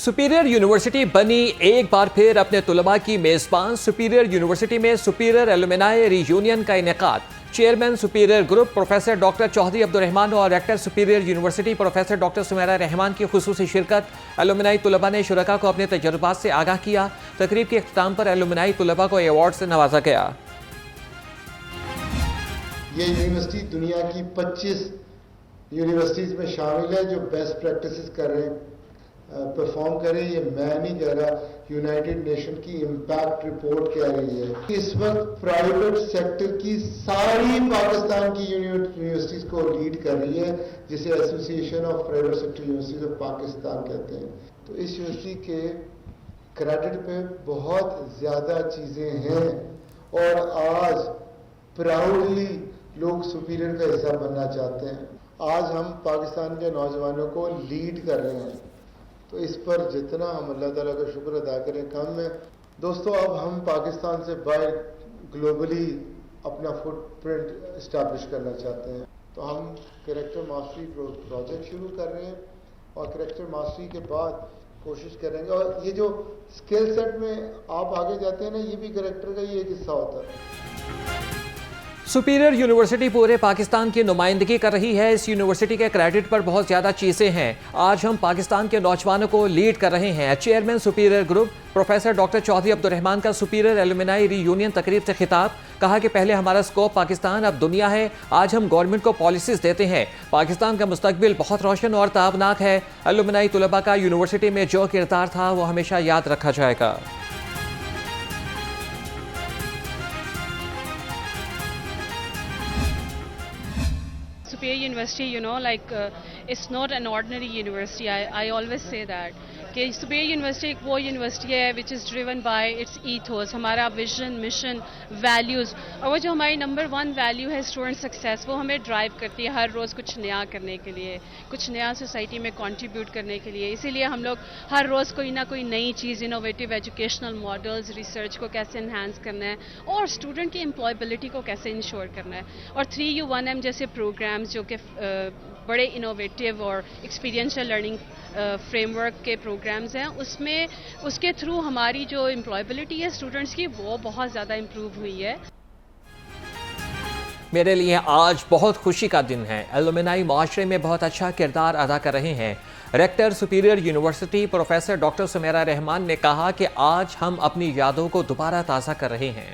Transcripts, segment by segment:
Superior university बनी एक बार फिर अपने तुलबा की मेज़बान। सुपीरियर यूनिवर्सिटी में सुपीरियर एलुमनाई रीयूनियन का इनेकाद। Chairman superior group professor doctor Chaudhry Abdurrahman और rector superior university professor doctor Sumera Rehman की खुसूसी शिरकत। एलुमनाई तुलबा ने शुरका को अपने तजुर्बात से आगाह किया। तकरीब के इख्तिताम पर एलुमनाई तुलबा को अवार्ड से नवाजा गया। ये यूनिवर्सिटी दुनिया की 25 यूनिवर्सिटीज़ में शामिल है जो बेस्ट प्रैक्टिसेस कर रहे हैं, परफॉर्म कर रही है। ये मैं नहीं कह रहा, यूनाइटेड नेशन की इम्पैक्ट रिपोर्ट कह रही है। इस वक्त प्राइवेट सेक्टर की सारी पाकिस्तान की यूनिवर्सिटीज़ को लीड कर रही है, जिसे association of private sector universities of Pakistan कहते हैं। तो इस यूनिवर्सिटी के क्रेडिट पे बहुत ज़्यादा चीज़ें हैं और आज प्राउडली लोग सुपीरियर का हिस्सा बनना चाहते हैं। आज हम पाकिस्तान के नौजवानों को लीड कर रहे हैं, तो इस पर जितना हम अल्लाह ताला का शुक्र अदा करें कम है। दोस्तों, अब हम पाकिस्तान से बाहर ग्लोबली अपना फुटप्रिंट इस्टेब्लिश करना चाहते हैं, तो हम कैरेक्टर मास्टरी प्रोजेक्ट शुरू कर रहे हैं और कैरेक्टर मास्टरी के बाद कोशिश करेंगे। और ये जो स्किल सेट में आप आगे जाते हैं ना, ये भी कैरेक्टर का ही एक हिस्सा होता है। सुपीरियर यूनिवर्सिटी पूरे पाकिस्तान की नुमाइंदगी कर रही है। इस यूनिवर्सिटी के क्रेडिट पर बहुत ज़्यादा चीज़ें हैं। आज हम पाकिस्तान के नौजवानों को लीड कर रहे हैं। Chairman superior group professor doctor Chaudhry Abdurrahman का सुपीरियर एलुमनाई रीयूनियन तकरीब से खिताब। कहा कि पहले हमारा स्कोप पाकिस्तान, अब दुनिया है। आज हम गवर्नमेंट को पॉलिसीज देते हैं। पाकिस्तान का मुस्तकबिल बहुत रोशन और ताबनाक है। एलुमनाई तुलबा का यूनिवर्सिटी में जो किरदार था वो हमेशा याद रखा जाएगा। Superior University, it's not an ordinary university. I always say that. कि Superior University एक वो यूनिवर्सिटी है which is driven by its ethos, हमारा विजन, मिशन, वैल्यूज़, और वो जो हमारी नंबर 1 वैल्यू है स्टूडेंट सक्सेस, वो हमें ड्राइव करती है हर रोज़ कुछ नया करने के लिए, कुछ नया सोसाइटी में कंट्रीब्यूट करने के लिए। इसीलिए हम लोग हर रोज़ कोई ना कोई नई चीज़, इनोवेटिव एजुकेशनल मॉडल्स, रिसर्च को कैसे इन्हांस करना है और स्टूडेंट की एम्प्लॉयबिलिटी को कैसे इंश्योर करना है। और 3U1M जैसे प्रोग्राम्स जो कि बड़े इनोवेटिव और एक्सपीरियंशियल लर्निंग फ्रेमवर्क के प्रोग्राम्स हैं, उसमें उसके थ्रू हमारी जो एम्प्लॉयबिलिटी है स्टूडेंट्स की, वो बहुत ज़्यादा इम्प्रूव हुई है। मेरे लिए आज बहुत खुशी का दिन है। एलुमनाई माशरे में बहुत अच्छा किरदार अदा कर रहे हैं। Rector superior university professor doctor Sumera Rehman ने कहा कि आज हम अपनी यादों को दोबारा ताज़ा कर रहे हैं।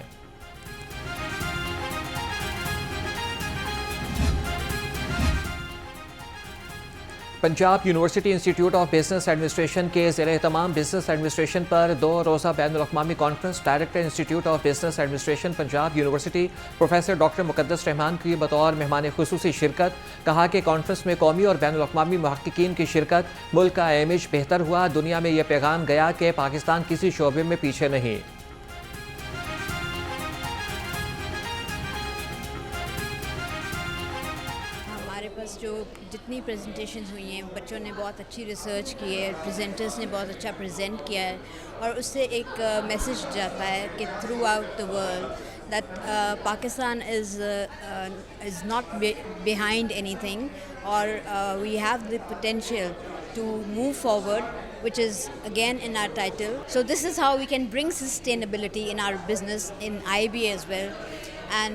Punjab university institute of business administration के ज़ेर-ए-तमाम बिजनेस एडमिनिस्ट्रेशन पर 2 रोज़ा बैनुल-अक़वामी conference. Director institute of business administration Punjab university professor doctor Muqaddas Rehman की बतौर मेहमान खुसूसी शिरकत। कहा कि कॉन्फ्रेंस में कौमी और बैनुल-अक़वामी मुहक़्क़िक़ीन की शिरकत। मुल्क का इमेज बेहतर हुआ। दुनिया में यह पैगाम गया कि पाकिस्तान किसी शोबे में पीछे नहीं। बस जो जितनी प्रेजेंटेशंस हुई हैं, बच्चों ने बहुत अच्छी रिसर्च की है, प्रेजेंटर्स ने बहुत अच्छा प्रेजेंट किया है और उससे एक मैसेज जाता है कि throughout the world that Pakistan is not behind anything और we have the potential to move forward, which is again in our title. So this is how we can bring sustainability in our business in IB as well, and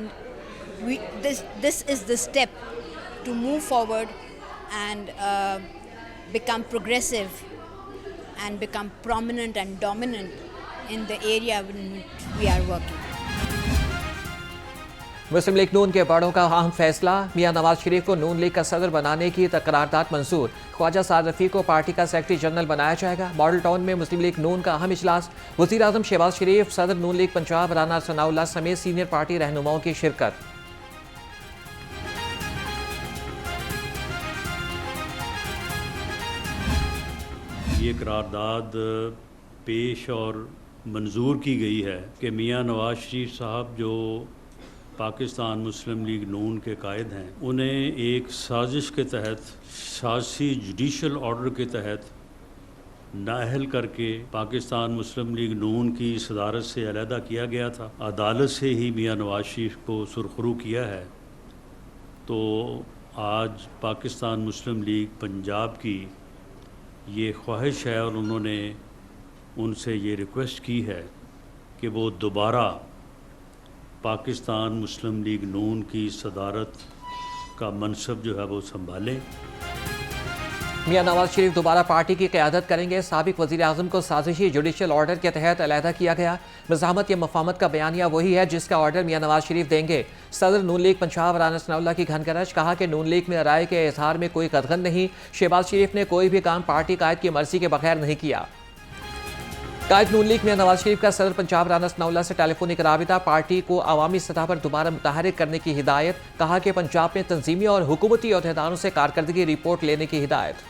this is the step to move forward and become progressive and become prominent and dominant in the area in which we are working. Muslim League Noon के बड़ों का अहम फैसला। मियां नवाज शरीफ को नून league का सदर बनाने की करारदाद मंजूर। ख्वाजा साद रफ़ी को पार्टी का सेक्रेटरी जनरल बनाया जाएगा। मॉडल टाउन में मुस्लिम लीग नून का अहम इजलास। वज़ीर आज़म शहबाज शरीफ, सदर नून लीग पंजाब राना सनाउल्लाह समेत सीनियर पार्टी रहनुमाओं की शिरकत। ये करारदाद पेश और मंजूर की गई है कि मियां नवाज शरीफ साहब जो पाकिस्तान मुस्लिम लीग नून के कायद हैं, उन्हें एक साजिश के तहत, सियासी जुडिशल ऑर्डर के तहत नाअहल करके पाकिस्तान मुस्लिम लीग नून की सदारत से अलहदा किया गया था। अदालत से ही मियां नवाज शरीफ को सुरखरू किया है। तो आज पाकिस्तान मुस्लिम लीग पंजाब की ये ख्वाहिश है और उन्होंने उनसे ये रिक्वेस्ट की है कि वो दोबारा पाकिस्तान मुस्लिम लीग नून की सदारत का मनसब जो है वो संभालें। मियां नवाज शरीफ दोबारा पार्टी की क़यादत करेंगे। साबिक वज़ीर आज़म को साजिशी जुडिशल ऑर्डर के तहत अलहदा किया गया। मज़ाहमत या मफामत का बयानिया वही है जिसका ऑर्डर मियां नवाज शरीफ देंगे। सदर नून लीग पंजाब राना सनाउल्लाह की घनगरज, कहा कि नून लीग में राय के इजहार में कोई कदगन नहीं। शहबाज शरीफ ने कोई भी काम पार्टी कायद की मर्जी के बगैर नहीं किया। कायद नून लीग में नवाज शरीफ का सदर पंजाब राना सनाउल्लाह से टेलीफोनिक राबिता, पार्टी को अवामी सतह पर दोबारा मुतहरिक करने की हिदायत। कहा कि पंजाब में तंजीमी और हुकूमती अहदेदारों से कारकर्दगी रिपोर्ट लेने की हिदायत।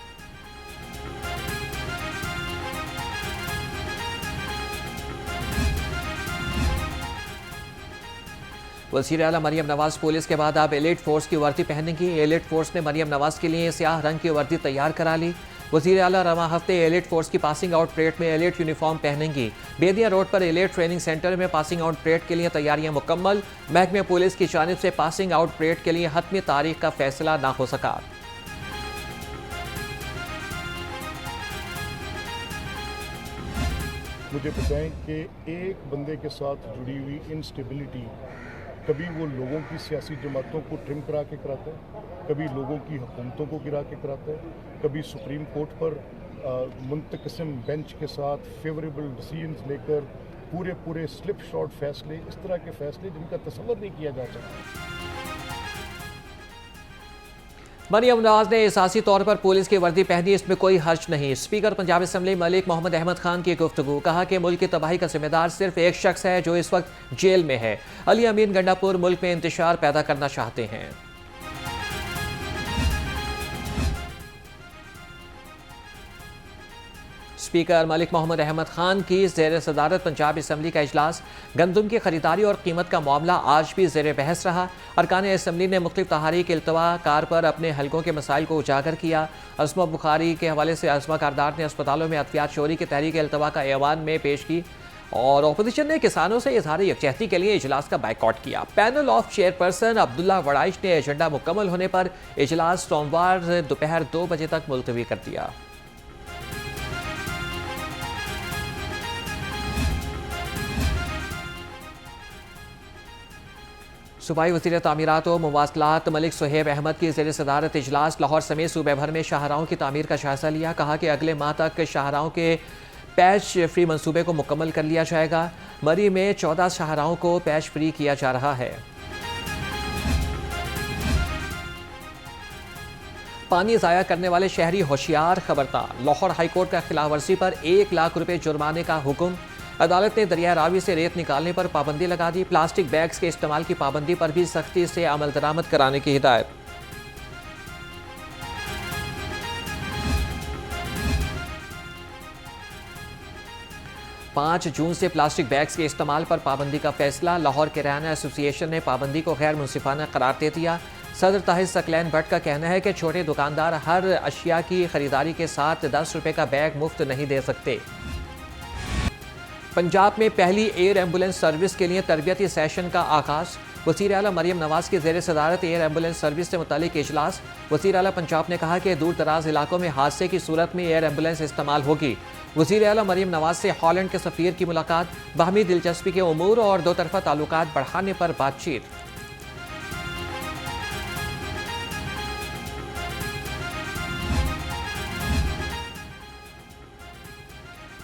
वज़ीर आला मरियम नवाज पुलिस के बाद अब एलिट फोर्स की वर्दी पहनेंगी। एलिट फोर्स ने मरियम नवाज के लिए स्याह रंग की वर्दी तैयार करा ली। वज़ीर आला रवा हफ्ते एलिट फोर्स की पासिंग आउट परेड में एलिट यूनिफॉर्म पहनेंगी। बेदिया रोड पर एलिट ट्रेनिंग सेंटर में पासिंग आउट परेड के लिए तैयारियां मुकम्मल। महकमे पुलिस की जानिब से पासिंग आउट परेड के लिए हतमी तारीख का फैसला ना हो सका। मुझे बताएं कि एक बंदे के साथ जुड़ी हुई इंस्टेबिलिटी कभी वो लोगों की सियासी जमातों को ट्रिम करा के कराता है, कभी लोगों की हुकूमतों को गिरा के कराता है, कभी सुप्रीम कोर्ट पर मुंतकसिम बेंच के साथ फेवरेबल डिसीजंस लेकर पूरे स्लिप शॉट फैसले, इस तरह के फैसले जिनका तसव्वुर नहीं किया जा सकता। मरियम नवाज ने एहसासी तौर पर पुलिस की वर्दी पहनी, इसमें कोई हर्ज नहीं। स्पीकर पंजाब असम्बली मलिक मोहम्मद अहमद खान की गुफ्तगू, कहा कि मुल्क की तबाही का जिम्मेदार सिर्फ एक शख्स है जो इस वक्त जेल में है। अली अमीन गंडापुर मुल्क में इंतशार पैदा करना चाहते हैं। स्पीकर मलिक मोहम्मद अहमद खान की ज़ेर सदारत पंजाब असम्बली का इजलास। गंदम की खरीदारी और कीमत का मामला आज भी ज़ेर बहस रहा। अरकान असम्बली ने मुख्तलिफ तहारीक इल्तवा कार पर अपने हलकों के मसाइल को उजागर किया। अज़मा बुखारी के हवाले से अज़मा कारदार ने अस्पतालों में अद्वियात चोरी की तहरीक इल्तवा का ऐवान में पेश की और अपोजिशन ने किसानों से इजहार यकजहती के लिए इजलास का बाइकआउट किया। पैनल ऑफ चेयरपर्सन अब्दुल्ला वड़ाइश ने एजेंडा मुकम्मल होने पर इजलास सोमवार दोपहर 2 बजे तक मुलतवी कर दिया। सूबाई वज़ीर तामीरात व मवासलात मलिक सुहेब अहमद की ज़ेर सदारत इजलास लाहौर समेत सूबे भर में शाहराहों की तामीर का जायज़ा लिया। कहा कि अगले माह तक शाहराहों के पैच फ्री मनसूबे को मुकम्मल कर लिया जाएगा। मरी में 14 शाहराहों को पैच फ्री किया जा रहा है। पानी ज़ाया करने वाले शहरी होशियार, खबरदार। लाहौर हाईकोर्ट का खिलाफ वर्जी पर 1 लाख रुपए जुर्माने का हुक्म। अदालत ने दरिया रावी से रेत निकालने पर पाबंदी लगा दी। प्लास्टिक बैग्स के इस्तेमाल की पाबंदी पर भी सख्ती से अमल दरामद कराने की हिदायत। पाँच जून से प्लास्टिक बैग्स के इस्तेमाल पर पाबंदी का फैसला। लाहौर किराना एसोसिएशन ने पाबंदी को गैर मुनसिफाना करार दे दिया। सदर ताहिर सकलैन भट्ट का कहना है कि छोटे दुकानदार हर अशिया की खरीदारी के साथ 10 रुपए का बैग मुफ्त नहीं दे सकते। पंजाब में पहली एयर एम्बुलेंस सर्विस के लिए तरबियती सेशन का आगाज़। वज़ीर आला मरियम नवाज की ज़ेर सदारत एयर एम्बुलेंस सर्विस से मुतालिक इजलास। वज़ीर आला पंजाब ने कहा कि दूर दराज इलाकों में हादसे की सूरत में एयर एम्बुलेंस इस्तेमाल होगी। वज़ीर आला मरियम नवाज से हॉलैंड के सफ़ीर की मुलाकात। बाहमी दिलचस्पी के उमूर और दो तरफ़ा ताल्लुकात बढ़ाने पर बातचीत।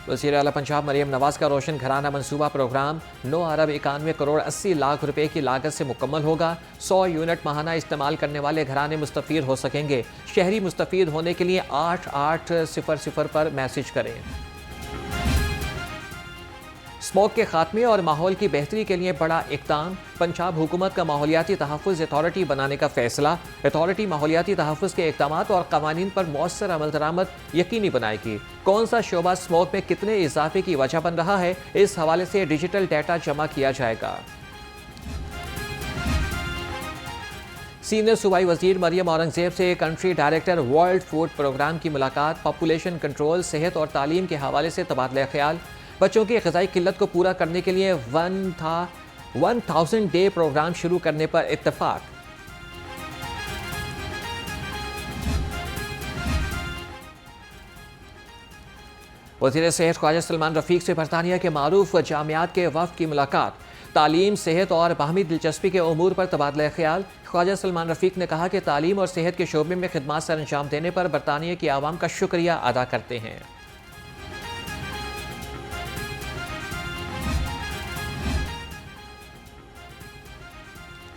वज़ीर आला पंजाब मरियम नवाज का रोशन घराना मंसूबा प्रोग्राम 9 अरब 91 करोड़ 80 लाख रुपए की लागत से मुकम्मल होगा। 100 यूनिट माहाना इस्तेमाल करने वाले घराने मुस्तफ़ीद हो सकेंगे। शहरी मुस्तफ़ीद होने के लिए 8800 पर मैसेज करें। स्मोक के खात्मे और माहौल की बेहतरी के लिए बड़ा इक़दाम। पंजाब हुकूमत का माहौलियाती तहफ़्फ़ुज़ अथॉरिटी बनाने का फैसला। अथॉरिटी माहौलियाती तहफ़्फ़ुज़ के इक़दामात और क़वानीन पर मौसर अमल दरामद यकीनी बनाएगी। कौन सा शोबा स्मोक में कितने इजाफे की वजह बन रहा है, इस हवाले से डिजिटल डाटा जमा किया जाएगा। सीनियर सूबाई वज़ीर मरियम औरंगज़ेब से country director World Food Programme की मुलाकात। पॉपुलेशन कंट्रोल, सेहत और तालीम के हवाले से तबादला ख्याल। बच्चों की ग़िज़ाई किल्लत को पूरा करने के लिए 1000 डे प्रोग्राम शुरू करने पर इत्तफ़ाक़। वज़ीर सेहत ख्वाजा सलमान रफ़ीक से बरतानिया के मारूफ जामियात के वफ़द की मुलाकात। तालीम, सेहत और बाहमी दिलचस्पी के उमूर पर तबादला ख्याल। ख्वाजा सलमान रफ़ीक ने कहा कि तालीम और सेहत के शोबे में खिदमात सर अंजाम देने पर बरतानिया की आवाम का शुक्रिया अदा करते हैं।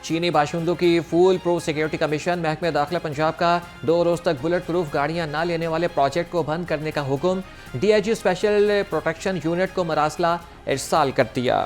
चीनी बाशिंदों की फुल प्रूफ सिक्योरिटी कमीशन महकमे दाखिला पंजाब का 2 रोज तक बुलेट प्रूफ गाड़ियां न लेने वाले प्रोजेक्ट को बंद करने का हुक्म। डीआईजी स्पेशल प्रोटेक्शन यूनिट को मरासला इरसाल कर दिया।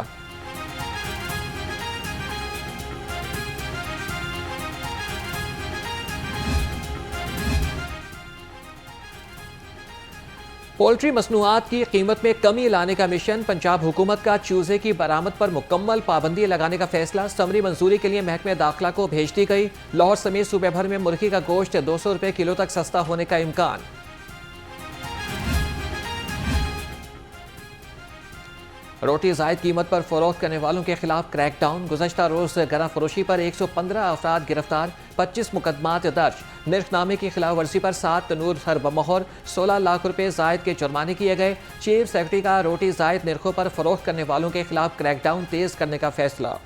पोल्ट्री मसनूआत की कीमत में कमी लाने का मिशन। पंजाब हुकूमत का चूजे की बरामद पर मुकम्मल पाबंदी लगाने का फैसला। समरी मंजूरी के लिए महकमे दाखिला को भेज दी गई। लाहौर समेत सूबे भर में मुर्गी का गोश्त 200 रुपए किलो तक सस्ता होने का इम्कान। रोटी जायद कीमत पर फरोख्त करने वालों के खिलाफ क्रैकडाउन। गुज़श्ता रोज गरा फरोशी पर 115 अफराद गिरफ्तार, 25 मुकदमात दर्ज। निर्खनामे की खिलाफ वर्जी पर 7 तनूर सर बमोहर, 16 लाख रुपए जायद के जुर्माने किए गए। चीफ सेक्रेटरी का रोटी जायद निर्खों पर फरोख्त करने वालों के खिलाफ क्रैकडाउन तेज करने का फैसला।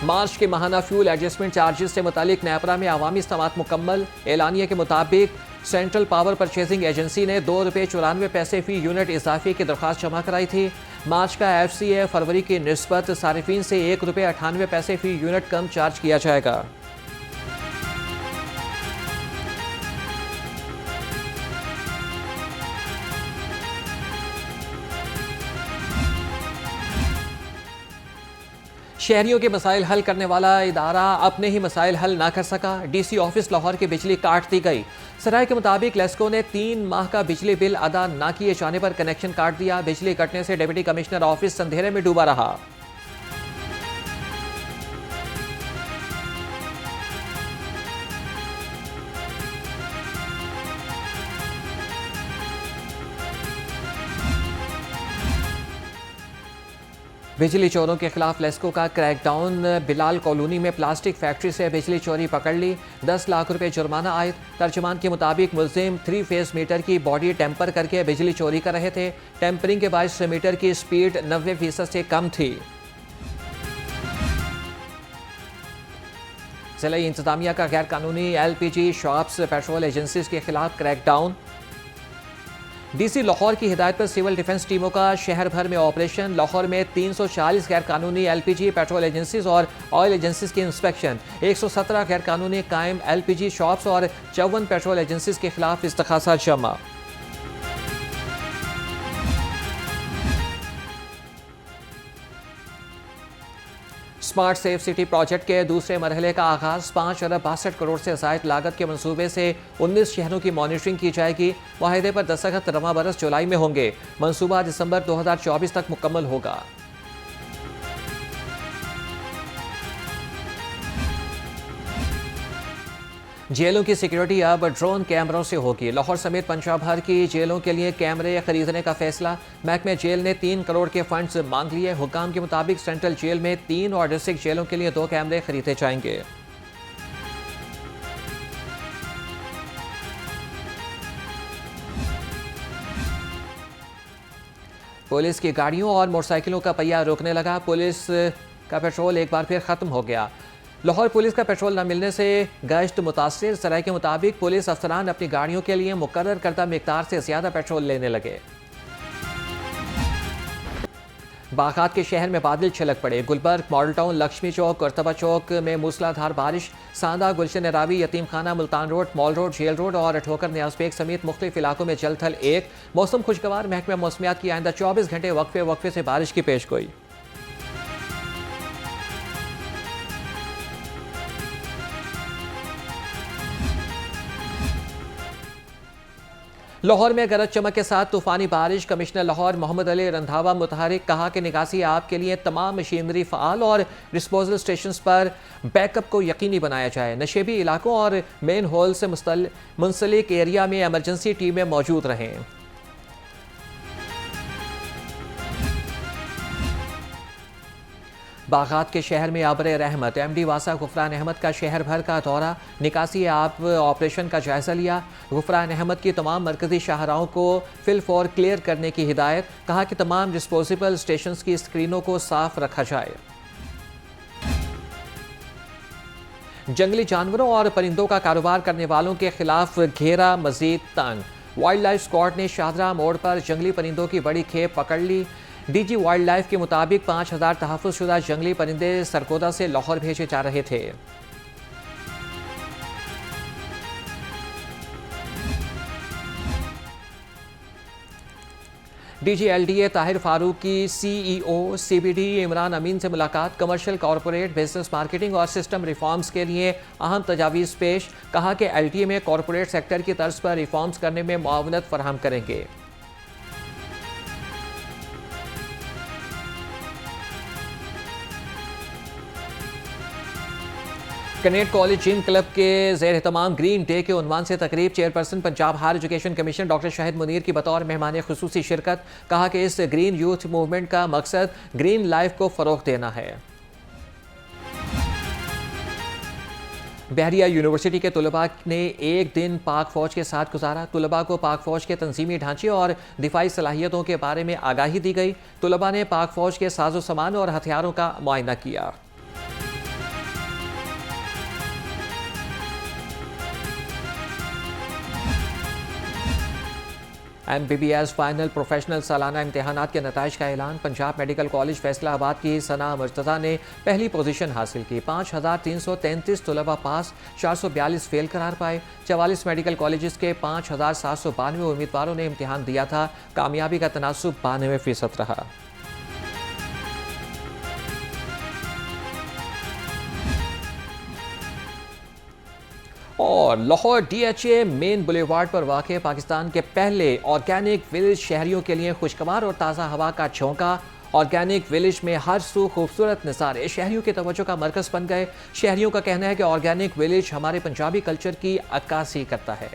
मार्च के माहाना फ्यूल एडजस्टमेंट चार्जेस से मुतालिक नेपरा में अवामी इस्तेमाल मुकम्मल। एलानिया के मुताबिक सेंट्रल पावर परचेजिंग एजेंसी ने ₹2.94 फी यूनिट इजाफे की दरख्वास्त जमा कराई थी। मार्च का FCA फरवरी की निस्बत सारिफीन से ₹1.98 फी यूनिट कम चार्ज किया जाएगा। शहरियों के मसाइल हल करने वाला इदारा अपने ही मसाइल हल ना कर सका। DC ऑफिस लाहौर की बिजली काट दी गई। सराय के मुताबिक लेस्को ने 3 माह का बिजली बिल अदा ना किए जाने पर कनेक्शन काट दिया। बिजली कटने से डिप्टी कमिश्नर ऑफिस अंधेरे में डूबा रहा। बिजली चोरों के खिलाफ लेस्को का क्रैकडाउन। बिलाल कॉलोनी में प्लास्टिक फैक्ट्री से बिजली चोरी पकड़ ली, 10 लाख रुपए जुर्माना आयद। तर्जुमान के मुताबिक मुलजिम 3 फेज मीटर की बॉडी टेम्पर करके बिजली चोरी कर रहे थे। टेम्परिंग के बाद मीटर की स्पीड 90% से कम थी। जिला इंतजामिया का गैर कानूनी LPG शॉप्स पेट्रोल एजेंसीज के खिलाफ क्रैकडाउन। DC लाहौर की हिदायत पर सिविल डिफेंस टीमों का शहर भर में ऑपरेशन। लाहौर में 340 गैर कानूनी LPG पेट्रोल एजेंसीज और ऑयल एजेंसीज की इंस्पेक्शन। 117 गैर कानूनी कायम LPG शॉप्स और 54 पेट्रोल एजेंसीज के खिलाफ इस्तखासा जमा। स्मार्ट सेफ सिटी प्रोजेक्ट के दूसरे मरहले का आगाज। 5 अरब 62 करोड़ से ज़ायद लागत के मंसूबे से 19 शहरों की मॉनिटरिंग की जाएगी। मुआहदे पर दस्तखत रवा बरस जुलाई में होंगे। मंसूबा दिसंबर 2024 तक मुकम्मल होगा। जेलों की सिक्योरिटी अब ड्रोन कैमरों से होगी। लाहौर समेत पंजाब भर की जेलों के लिए कैमरे खरीदने का फैसला। महकमे जेल ने 3 करोड़ के फंड्स मांग लिए। हुकाम के मुताबिक सेंट्रल जेल में 3 और डिस्ट्रिक्ट जेलों के लिए 2 कैमरे खरीदे जाएंगे। पुलिस की गाड़ियों और मोटरसाइकिलों का पहिया रोकने लगा। पुलिस का पेट्रोल एक बार फिर खत्म हो गया। लाहौर पुलिस का पेट्रोल न मिलने से गश्त मुतासिर। सराय के मुताबिक पुलिस अफसरान अपनी गाड़ियों के लिए मुकर्रर करदा मिकदार से ज्यादा पेट्रोल लेने लगे। बागात के शहर में बादल छलक पड़े। गुलबर्ग, मॉडल टाउन, लक्ष्मी चौक, करतबा चौक में मूसलाधार बारिश। Sanda, Gulshan Ravi, Yateem Khana, Multan Road, Mall Road, Jail Road और ठोकर न्याज़बेग समेत मुख्तलिफ इलाकों में जल थल एक। मौसम खुशगवार। महकमा मौसमियात की आइंदा 24 घंटे वक्फे से बारिश की पेशगोई। लाहौर में गरज चमक के साथ तूफानी बारिश। कमिश्नर लाहौर मोहम्मद अली रंधावा मुतहरिक कहा कि निकासी आप के लिए तमाम मशीनरी फ़ाल और डिस्पोजल स्टेशंस पर बैकअप को यकीनी बनाया जाए। नशेबी इलाकों और मेन होल से मुंसलिक एरिया में एमरजेंसी टीमें मौजूद रहें। बागात के शहर में आबरे रहमत। MD वासा गुफरान अहमद का शहर भर का दौरा, निकासी आप ऑपरेशन का जायजा लिया। गुफरान अहमद की तमाम मरकजी शाहराहों को फिल फॉर क्लियर करने की हिदायत। कहा कि तमाम डिस्पोजेबल स्टेशन की स्क्रीनों को साफ रखा जाए। जंगली जानवरों और परिंदों का कारोबार करने वालों के खिलाफ घेरा मजीद तंग। वाइल्ड लाइफ स्क्वाड ने शाहदरा मोड़ पर जंगली परिंदों की बड़ी खेप पकड़ ली। DG वाइल्ड लाइफ के मुताबिक 5000 तहफ़्फ़ुज़शुदा जंगली परिंदे सरगोदा से लाहौर भेजे जा रहे थे। DG LDA ताहिर फारूक की CEO CBD इमरान अमीन से मुलाकात। कमर्शियल कॉरपोरेट बिजनेस मार्केटिंग और सिस्टम रिफॉर्म्स के लिए अहम तजावीज़ पेश। कहा कि LDA में कॉरपोरेट सेक्टर की तर्ज पर रिफॉर्म्स करने में मुआवनत फराहम करेंगे। कनेट कॉलेज जिम क्लब के ज़ेर एहतमाम ग्रीन डे के उन्वान से तकरीब। Chairperson Punjab Higher Education Commission doctor Shahid Munir की बतौर मेहमान खुसूसी शिरकत। कहा कि इस ग्रीन यूथ मूवमेंट का मकसद ग्रीन लाइफ को फ़रोग़ देना है। बहरिया यूनिवर्सिटी के तुलबा ने एक दिन पाक फ़ौज के साथ गुजारा। तुलबा को पाक फ़ौज के तंजीमी ढांचे और दिफाई सलाहियतों के बारे में आगाही दी गई। तुलबा ने पाक फ़ौज के साजो सामान और हथियारों का मुआयना किया। MBBS फाइनल प्रोफेशनल सालाना इम्तिहानात के नताइज का ऐलान। पंजाब मेडिकल कॉलेज फैसलाबाद की सना मुर्तज़ा ने पहली पोजीशन हासिल की। 5333 तुलबा पास, 442 फेल करार पाए। 44 मेडिकल कॉलेजेस के 5792 उम्मीदवारों ने इम्तिहान दिया था। कामयाबी का तनासुब 92% रहा। और लाहौर DHA मेन बुलेवार्ड पर वाक़ पाकिस्तान के पहले ऑर्गेनिक विलेज शहरियों के लिए खुशगवार और ताज़ा हवा का झोंका। ऑर्गेनिक विलेज में हर सू खूबसूरत नज़ारे शहरियों की तवज्जो का मरकज़ बन गए। शहरियों का कहना है कि ऑर्गेनिक विलेज हमारे पंजाबी कल्चर की अक्कासी करता है।